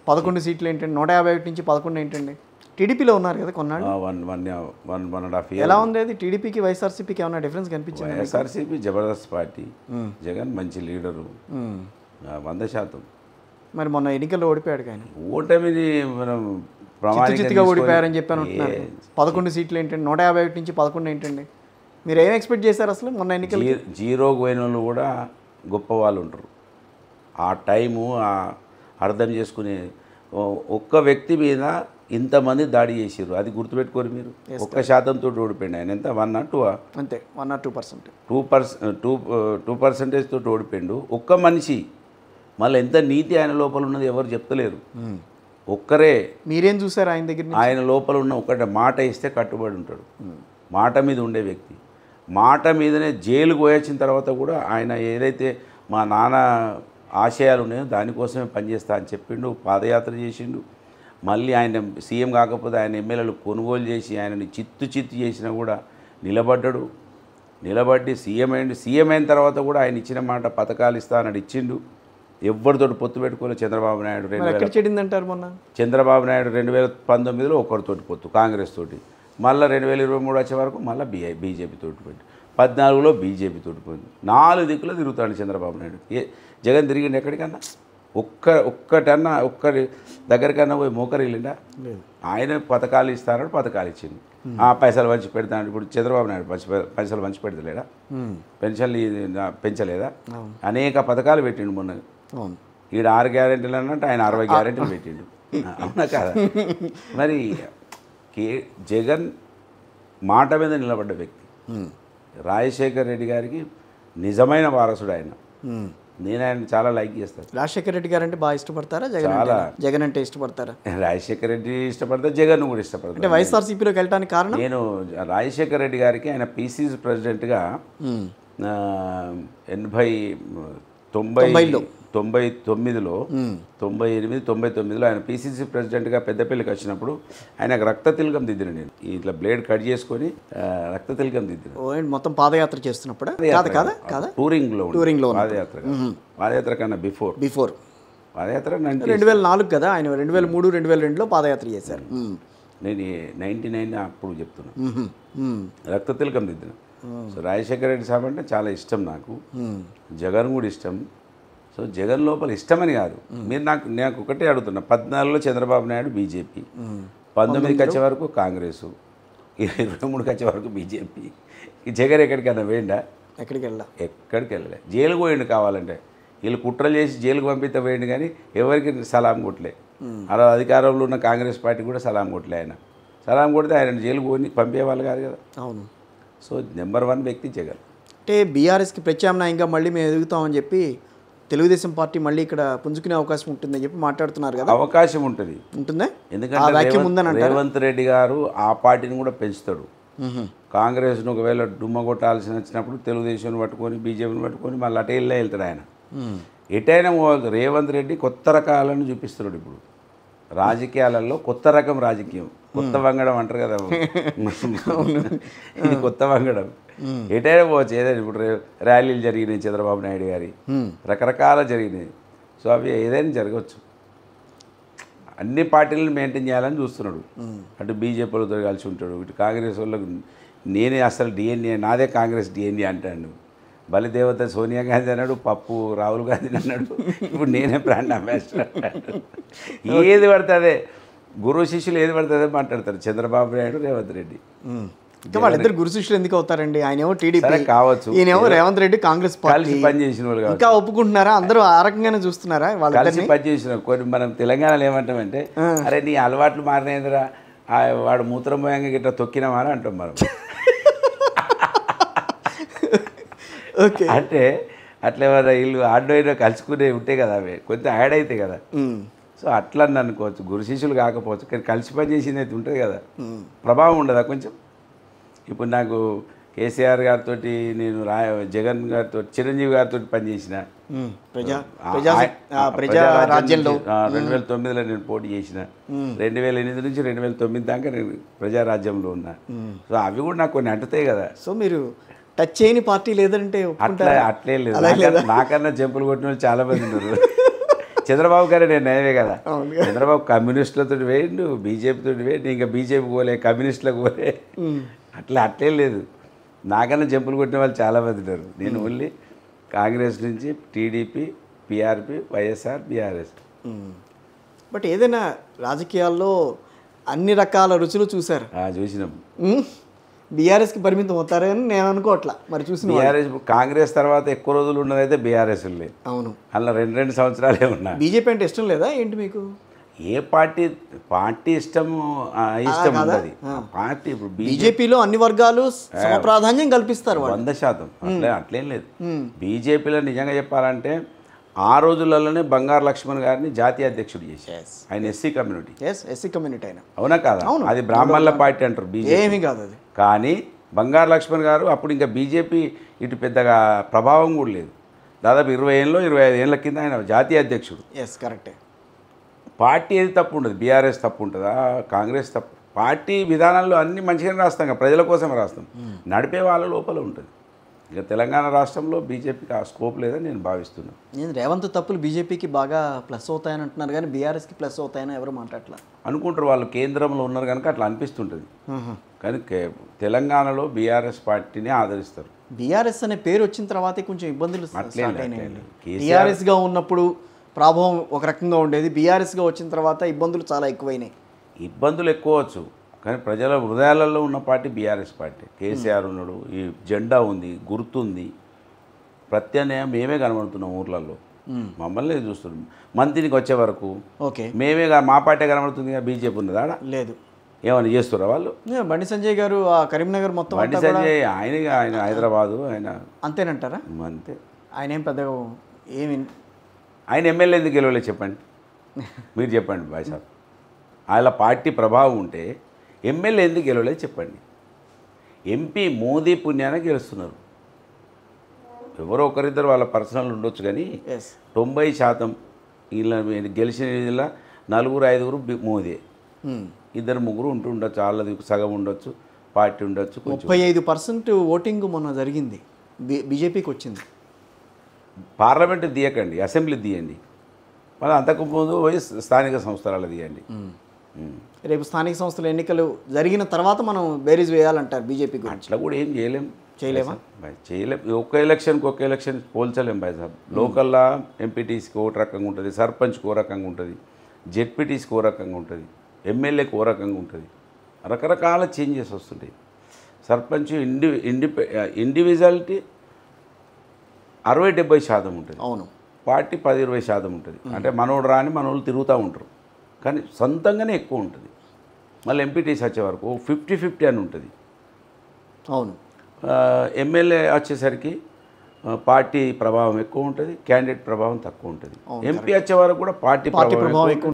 11 సీట్లు ఏంటండి? 151 నుంచి 11 ఏంటండి? టీడీపీలో ఉన్నారు కదా కొన్నాళ్ళు. 1.5 years. ఎలా ఉంది అది? టీడీపీకి వైఎస్ఆర్సీపీకి ఏమైనా డిఫరెన్స్ కనిపించింది? వైఎస్ఆర్సీపీ జబర్దస్త్ పార్టీ, జగన్ మంచి లీడరు 100%. మరి మొన్న ఎన్నికల్లో ఓడిపోయాడు కానీ ఓటమిని మనం చిత్తుచిత్తుగా ఓడిపోయారని చెప్పి అంటున్నారు. 11 సీట్లు ఏంటండి? 151 నుంచి 11 ఏంటండి? మీరు ఏం ఎక్స్పెక్ట్ చేశారు అసలు మొన్న ఎన్నికలు? జీరోకి పోయిన వాళ్ళు కూడా గొప్ప వాళ్ళు ఉంటారు. ఆ టైము అర్థం చేసుకునే ఒక్క వ్యక్తి మీద ఇంతమంది దాడి చేసారు, అది గుర్తుపెట్టుకోరు మీరు. 1% ఓడిపోయింది ఆయన. ఎంత 1 or 2? అంతే, 1 or 2%. 2% తోటి ఓడిపోయిండు ఒక్క మనిషి. మళ్ళీ ఎంత నీతి ఆయన లోపల ఉన్నది ఎవరు చెప్తలేరు. ఒక్కరే. మీరేం చూసారు ఆయన దగ్గర? ఆయన లోపల ఉన్న ఒక్కటే మాట ఇస్తే కట్టుబడి ఉంటాడు. మాట మీద ఉండే వ్యక్తి. మాట మీదనే జైలుకు పోయొచ్చిన తర్వాత కూడా ఆయన ఏదైతే మా నాన్న ఆశయాలు ఉన్నాయో దానికోసమే పనిచేస్తా అని చెప్పిండు. పాదయాత్ర చేసిండు. మళ్ళీ ఆయన సీఎం కాకపోతే ఆయన ఎమ్మెల్యేలు కొనుగోలు చేసి ఆయనని చిత్తు చేసినా కూడా నిలబడి సీఎం అయిండు. సీఎం అయిన తర్వాత కూడా ఆయన ఇచ్చిన మాట పథకాలు ఇస్తా అని ఇచ్చిండు. ఎవరితోటి పొత్తు పెట్టుకోలేదు. చంద్రబాబు నాయుడు చెడిందంటారు మొన్న. చంద్రబాబు నాయుడు 2019లో ఒకరితోటి పొత్తు కాంగ్రెస్ తోటి. మళ్ళీ 2023 వచ్చే వరకు మళ్ళీ బీజేపీ తోటి పోయింది. 14లో బీజేపీ తోటి పోయింది. 4 దిక్కులో తిరుగుతాడు చంద్రబాబు నాయుడు. జగన్ తిరిగిండు ఎక్కడికన్నా? ఒక్కటన్నా ఒక్కరి దగ్గరికన్నా పోయి మోకరిల్లిండా? ఆయన పథకాలు ఇస్తాడు, పథకాలు ఇచ్చింది. పైసలు పంచి పెడతాడు. ఇప్పుడు చంద్రబాబు నాయుడు పైసలు పంచి పెడతలేడా? పెన్షన్లు పెంచలేదా? అనేక పథకాలు పెట్టిండు. మొన్న ఈడ 6 గ్యారెంటీలు అన్నట్టు ఆయన 60 గ్యారెంటీలు పెట్టిండు. అవునా కాదా? మరి జగన్ మాట మీద నిలబడ్డ వ్యక్తి. రాజశేఖర్ రెడ్డి గారికి నిజమైన వారసుడు ఆయన. నేను ఆయన చాలా లైక్ చేస్తాను. రాజశేఖర రెడ్డి గారు అంటే బాగా ఇష్టపడతారా? జగన్ అంటే ఇష్టపడతారా? రాజశేఖర రెడ్డి ఇష్టపడతా, జగన్ కూడా ఇష్టపడతా. అంటే వైఎస్ఆర్సీపీలోకి వెళ్ళడానికి కారణం? నేను రాజశేఖర రెడ్డి గారికి ఆయన పీసీసీ ప్రెసిడెంట్గా 99లో 99లో ఆయన పీసీసీ ప్రెసిడెంట్గా పెద్దపల్లికి వచ్చినప్పుడు ఆయనకు రక్త తిలకం దిద్దిన. నేను ఇట్లా బ్లేడ్ కట్ చేసుకొని రక్త తిలకం దిద్దిన. మొత్తం పాదయాత్ర చేస్తున్నప్పుడు టూరింగ్లో పాదయాత్ర కన్నా బిఫోర్ పాదయాత్ర 2004 కదా. ఆయన 2003, 2002లో పాదయాత్ర చేశారు. నేను 99 అప్పుడు చెప్తున్నా. రక్త తిలకం దిద్దిన. సో రాజశేఖర రెడ్డి సాబ్ అంటే చాలా ఇష్టం నాకు. జగన్ కూడా ఇష్టం. సో జగన్ లోపల ఇష్టమని కాదు. మీరు నాకు ఒకటే అడుగుతున్నా. 14లో చంద్రబాబు నాయుడు బీజేపీ, 19కి వచ్చే వరకు కాంగ్రెసు, 23కి వచ్చే వరకు బీజేపీ. జగన్ ఎక్కడికైనా పోయిండా? ఎక్కడికి వెళ్ళలే. జైలుకు పోయిండు. కావాలంటే వీళ్ళు కుట్రలు చేసి జైలుకు పంపితే పోయిండు, కానీ ఎవరికి సలాం కొట్టలే. అలా అధికారంలో ఉన్న కాంగ్రెస్ పార్టీ కూడా సలాం కొట్టలే. ఆయన సలాం కొడితే ఆయన జైలుకు పోయి పంపేవాళ్ళు కాదు కదా. అవును. సో నెంబర్ 1 వ్యక్తి జగన్. అంటే బీఆర్ఎస్కి ప్రత్యామ్నాయంగా మళ్ళీ మేము ఎదుగుతామని చెప్పి తెలుగుదేశం పార్టీ మళ్ళీ ఇక్కడ పుంజుకునే అవకాశం ఉంటుందని చెప్పి మాట్లాడుతున్నారు కదా. అవకాశం ఉంటుందా? ఎందుకంటే రేవంత్ రెడ్డి గారు ఆ పార్టీని కూడా పెంచుతాడు. కాంగ్రెస్ను ఒకవేళ డుమ్మ కొట్టాల్సి వచ్చినప్పుడు తెలుగుదేశం పట్టుకొని బీజేపీని పట్టుకొని మళ్ళీ అటే వెళ్తాడు ఆయన. ఎటైనా రేవంత్ రెడ్డి కొత్త రకాలను చూపిస్తున్నాడు. ఇప్పుడు రాజకీయాలలో కొత్త రకం రాజకీయం, కొత్త వంగడం అంటారు కదా. ఇది కొత్త వంగడం. ఎటైనా పోవచ్చు. ఏదైనా ఇప్పుడు ర్యాలీలు జరిగినాయి చంద్రబాబు నాయుడు గారి, రకరకాల జరిగినాయి. సో అవి ఏదైనా జరగవచ్చు. అన్ని పార్టీలను మెయింటైన్ చేయాలని చూస్తున్నాడు. అటు బీజేపీలతో కలిసి ఉంటాడు, ఇటు కాంగ్రెస్ వాళ్ళకు నేనే అసలు డిఎన్ఏ నాదే కాంగ్రెస్ డిఎన్ఏ అంటాడు. బలిదేవత సోనియా గాంధీ అన్నాడు, పప్పు రాహుల్ గాంధీని అన్నాడు, ఇప్పుడు నేనే బ్రాండ్ అంబాసిడర్ అంటాడు. ఏది పడుతుందే గురువు శిష్యులు ఏది పడుతుందే మాట్లాడతారు చంద్రబాబు నాయుడు, రేవంత్ రెడ్డి. ఇంకా వాళ్ళిద్దరు గురు శిష్యులు ఎందుకు అవుతారండి? ఆయనేమో టీడీపీ కావచ్చు, ఈయనేమో రేవంత్ రెడ్డి కాంగ్రెస్ పార్టీ. పనిచేసిన వాళ్ళు ఇంకా ఒప్పుకుంటున్నారా? అందరూ ఆ రకంగానే చూస్తున్నారా? వాళ్ళు కలిసి పనిచేసిన కొన్ని మనం తెలంగాణలో ఏమంటామంటే, అరే నీ అలవాట్లు మారినరా, వాడు మూత్రం పోయంగా గిట్లా తొక్కినామా అని అంటాం మనం. అంటే అట్లా ఏమన్నా వీళ్ళు ఆడోయినా కలుసుకునే ఉంటే కదా, అవి కొంచెం యాడ్ అవుతాయి కదా. సో అట్లా అనుకోవచ్చు, గురు శిష్యులు కాకపోవచ్చు, కానీ కలిసి పని చేసింది అయితే ఉంటుంది కదా, ప్రభావం ఉండదా కొంచెం. ఇప్పుడు నాకు కేసీఆర్ గారితో నేను జగన్ గారితో చిరంజీవి గారితో పనిచేసిన 2009లో నేను పోటీ చేసిన, 2008 నుంచి 2009 దాకా నేను ప్రజారాజ్యంలో ఉన్నా. సో అవి కూడా నాకు కొన్ని అంటుతాయి కదా. సో మీరు టచ్ చేయని పార్టీ లేదంటే అట్లే లేదు. నాకన్నా చెంపులు కొట్టిన వాళ్ళు చాలా మంది ఉన్నారు. చంద్రబాబు గారే నేను నయమే కదా. అవును. చంద్రబాబు కమ్యూనిస్టులతో వేయండు, బీజేపీతో వేయండి, ఇంకా బీజేపీ పోలే, కమ్యూనిస్టులకు పోలే. అట్లేం లేదు. నాకన్నా జంపులు కొట్టిన వాళ్ళు చాలామంది ఉన్నారు. నేను ఓన్లీ కాంగ్రెస్ నుంచి TDP, PRP, YSR, BRS. But ఏదైనా రాజకీయాల్లో అన్ని రకాల రుచులు చూశారు. చూసినాం. బీఆర్ఎస్కి పరిమితం అవుతారని నేను అనుకోవట్లా. మరి చూసిన బీఆర్ఎస్ కాంగ్రెస్ తర్వాత ఎక్కువ రోజులు ఉన్నదైతే బీఆర్ఎస్ లేదు. అవును, అలా 2 సంవత్సరాలే ఉన్నా. బీజేపీ అంటే ఇష్టం లేదా ఏంటి మీకు? ఏ పార్టీ ఇష్టం ఉన్నది పార్టీ. ఇప్పుడు బీజేపీలో అన్ని వర్గాలు సమప్రాధాన్యం కల్పిస్తారు 100%. అట్లేం లేదు. బీజేపీలో నిజంగా చెప్పాలంటే ఆ రోజులలోనే బంగారు లక్ష్మణ్ గారిని జాతీయ అధ్యక్షుడు చేశారు. ఆయన ఎస్సీ కమ్యూనిటీ అయినా అవునా కాదా? అది బ్రాహ్మణుల పార్టీ అంటారు బీజేపీ. ఏమీ కాదు అది. కానీ బంగారు లక్ష్మణ్ గారు అప్పుడు ఇంకా బీజేపీ ఇటు పెద్దగా ప్రభావం కూడా లేదు. దాదాపు 25 ఏళ్ళ కింద ఆయన జాతీయ అధ్యక్షుడు. కరెక్టే. పార్టీ ఏది తప్పు ఉండదు. బీఆర్ఎస్ తప్పు ఉంటుందా, కాంగ్రెస్ తప్పు? పార్టీ విధానాల్లో అన్నీ మంచిగానే రాస్తాం కదా, ప్రజల కోసమే రాస్తాం. నడిపే వాళ్ళ లోపల ఉంటుంది. ఇక తెలంగాణ రాష్ట్రంలో బీజేపీకి ఆ స్కోప్ లేదని నేను భావిస్తున్నాను. నేను రేవంత్ తప్పులు బీజేపీకి బాగా ప్లస్ అవుతాయని అంటున్నారు, కానీ బీఆర్ఎస్కి ప్లస్ అవుతాయని ఎవరు మాట్లాడట్లా అనుకుంటారు. వాళ్ళు కేంద్రంలో ఉన్నారు కనుక అట్లా అనిపిస్తుంటుంది. కానీ తెలంగాణలో బీఆర్ఎస్ పార్టీని ఆదరిస్తారు. బీఆర్ఎస్ అనే పేరు వచ్చిన తర్వాతే కొంచెం ఇబ్బందులు స్టార్ట్ అయినాయండి. టీఆర్ఎస్గా ఉన్నప్పుడు ప్రభావం ఒక రకంగా ఉండేది, బీఆర్ఎస్గా వచ్చిన తర్వాత ఇబ్బందులు చాలా ఎక్కువైనాయి. ఇబ్బందులు ఎక్కువచ్చు, కానీ ప్రజల హృదయాలలో ఉన్న పార్టీ బీఆర్ఎస్ పార్టీ. కేసీఆర్ ఉన్నాడు, ఈ జెండా ఉంది, గుర్తుంది, ప్రత్యామ్నాయం మేమే కనబడుతున్నాం ఊర్లలో. మమ్మల్ని చూస్తున్నాం. మంత్రికి వచ్చే వరకు మేమే మా పార్టీ కనబడుతుంది. బీజేపీ ఉన్నది ఆడ లేదు. ఏమైనా చేస్తురా వాళ్ళు? బండి సంజయ్ గారు ఆ కరీంనగర్ మొత్తం. బండి సంజయ్ ఆయన హైదరాబాదు ఆయన అంతేనంటారా? అంతే. ఆయన ఏం పెద్దగా ఏమి ఆయన ఎమ్మెల్యే ఎందుకు గెలవలేదు చెప్పండి, మీరు చెప్పండి బాయ్ సాబ్. ఆయన పార్టీ ప్రభావం ఉంటే ఎమ్మెల్యే ఎందుకు గెలవలేదు చెప్పండి. ఎంపీ మోదీ పుణ్యాన గెలుస్తున్నారు. ఎవరో ఒకరిద్దరు వాళ్ళ పర్సనల్ ఉండొచ్చు, కానీ 90% వీళ్ళ గెలిచిన వీళ్ళ 4-5 మోదీ, 2-3 ఉండొచ్చు, వాళ్ళది సగం ఉండొచ్చు, పార్టీ ఉండొచ్చు. 35% ఓటింగ్ మొన్న జరిగింది, బీజేపీకి వచ్చింది. పార్లమెంట్ తీయకండి, అసెంబ్లీ తీయండి, మళ్ళీ అంతకుముందు పోయి స్థానిక సంస్థల తీయండి. రేపు స్థానిక సంస్థల ఎన్నికలు జరిగిన తర్వాత మనం బేరీజ్ వేయాలంటారు బీజేపీ గురించి. అట్లా కూడా ఏం చేయలేం. ఒక్క ఎలక్షన్ పోల్చలేం బాయ్ సాబ్. లోకల్లా ఎంపీటీసీకి ఓ రకంగా ఉంటుంది, సర్పంచ్కి ఓ రకంగా ఉంటుంది, జెడ్పీటీసీకి ఓ రకంగా ఉంటుంది, ఎమ్మెల్యేకి ఓ రకంగా ఉంటుంది. రకరకాల చేంజెస్ వస్తుంటాయి. సర్పంచ్ ఇండివిజువాలిటీ 60-70% ఉంటుంది. అవును. పార్టీ 10-20% ఉంటుంది. అంటే మనోడు రాని మనోళ్ళు తిరుగుతూ ఉంటారు, కానీ సొంతంగానే ఎక్కువ ఉంటుంది. మళ్ళీ ఎంపీటీసీ వచ్చే వరకు 50-50 అని ఉంటుంది. అవును. ఎమ్మెల్యే వచ్చేసరికి పార్టీ ప్రభావం ఎక్కువ ఉంటుంది, క్యాండిడేట్ ప్రభావం తక్కువ ఉంటుంది. ఎంపీ వచ్చే వరకు కూడా పార్టీ ప్రభావం ఎక్కువ